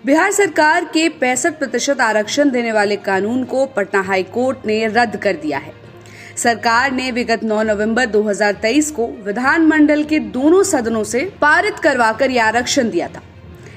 बिहार सरकार के 65% आरक्षण देने वाले कानून को पटना हाई कोर्ट ने रद्द कर दिया है। सरकार ने विगत 9 नवंबर 2023 को विधानमंडल के दोनों सदनों से पारित करवाकर यह आरक्षण दिया था।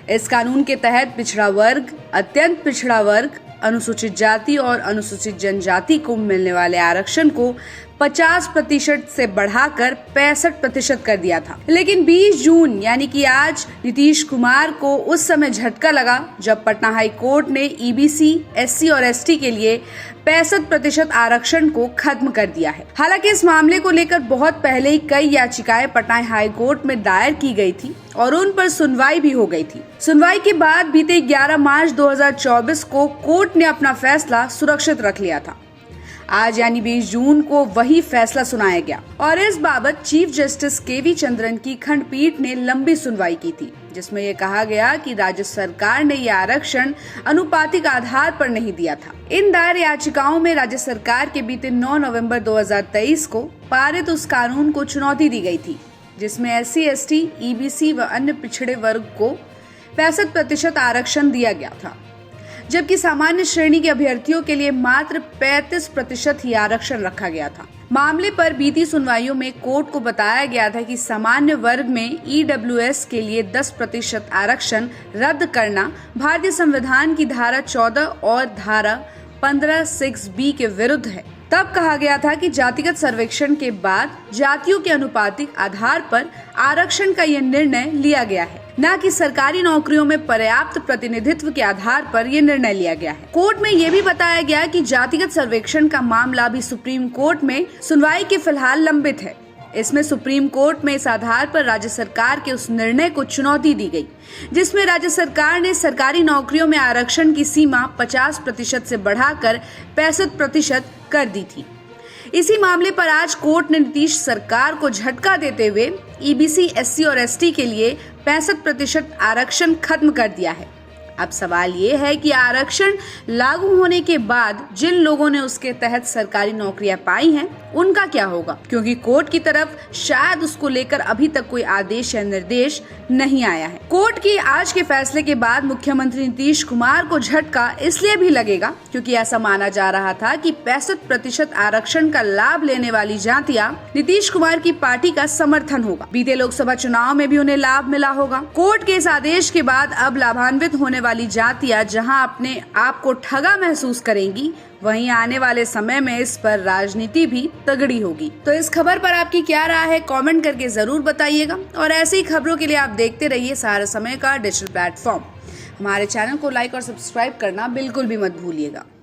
इस कानून के तहत पिछड़ा वर्ग, अत्यंत पिछड़ा वर्ग, अनुसूचित जाति और अनुसूचित जनजाति को मिलने वाले आरक्षण को 50% से बढ़ाकर 65% कर दिया था। लेकिन 20 जून यानी कि आज नीतीश कुमार को उस समय झटका लगा जब पटना हाई कोर्ट ने ईबीसी, एससी और एसटी के लिए 65% आरक्षण को खत्म कर दिया है। हालांकि इस मामले को लेकर बहुत पहले ही कई याचिकाएं पटना हाई कोर्ट में दायर की गई थी और उन पर सुनवाई भी हो गई थी। सुनवाई के बाद बीते 11 मार्च 2024 को कोर्ट ने अपना फैसला सुरक्षित रख लिया था। आज यानी 20 जून को वही फैसला सुनाया गया और इस बाबत चीफ जस्टिस केवी चंद्रन की खंडपीठ ने लंबी सुनवाई की थी, जिसमें यह कहा गया कि राज्य सरकार ने यह आरक्षण अनुपातिक आधार पर नहीं दिया था। इन दायर याचिकाओं में राज्य सरकार के बीते 9 नवंबर 2023 को पारित उस कानून को चुनौती दी गई थी, जिसमें एससी, एसटी, ईबीसी व अन्य पिछड़े वर्ग को 65% आरक्षण दिया गया था, जबकि सामान्य श्रेणी के अभ्यर्थियों के लिए मात्र 35% ही आरक्षण रखा गया था। मामले पर बीती सुनवाइयों में कोर्ट को बताया गया था कि सामान्य वर्ग में ईडब्ल्यूएस के लिए 10% आरक्षण रद्द करना भारतीय संविधान की धारा 14 और धारा 15(6)(b) के विरुद्ध है। तब कहा गया था कि जातिगत सर्वेक्षण के बाद जातियों के अनुपातिक आधार पर आरक्षण का यह निर्णय लिया गया है, न कि सरकारी नौकरियों में पर्याप्त प्रतिनिधित्व के आधार पर यह निर्णय लिया गया है। कोर्ट में यह भी बताया गया कि जातिगत सर्वेक्षण का मामला भी सुप्रीम कोर्ट में सुनवाई के फिलहाल लंबित है। इसमें सुप्रीम कोर्ट में इस आधार पर राज्य सरकार के उस निर्णय को चुनौती दी गई, जिसमें राज्य सरकार ने सरकारी नौकरियों में आरक्षण की सीमा 50% से बढ़ाकर 65% कर दी थी। इसी मामले पर आज कोर्ट ने नीतीश सरकार को झटका देते हुए ईबीसी, एससी और एसटी के लिए 65% आरक्षण खत्म कर दिया है। अब सवाल ये है कि आरक्षण लागू होने के बाद जिन लोगों ने उसके तहत सरकारी नौकरियां पाई हैं, उनका क्या होगा? क्योंकि कोर्ट की तरफ शायद उसको लेकर अभी तक कोई आदेश या निर्देश नहीं आया है। कोर्ट की आज के फैसले के बाद मुख्यमंत्री नीतीश कुमार को झटका इसलिए भी लगेगा क्योंकि ऐसा माना जा रहा था कि 65% आरक्षण का लाभ लेने वाली जातियां नीतीश कुमार की पार्टी का समर्थन होगा। बीते लोकसभा चुनाव में भी उन्हें लाभ मिला होगा। कोर्ट के इस आदेश के बाद अब लाभान्वित होने वाली जातियां जहां अपने आप को ठगा महसूस करेंगी, वहीं आने वाले समय में इस पर राजनीति भी तगड़ी होगी। तो इस खबर पर आपकी क्या राय है, कमेंट करके जरूर बताइएगा और ऐसी ही खबरों के लिए आप देखते रहिए सहारा समय का डिजिटल प्लेटफॉर्म। हमारे चैनल को लाइक और सब्सक्राइब करना बिल्कुल भी मत भूलिएगा।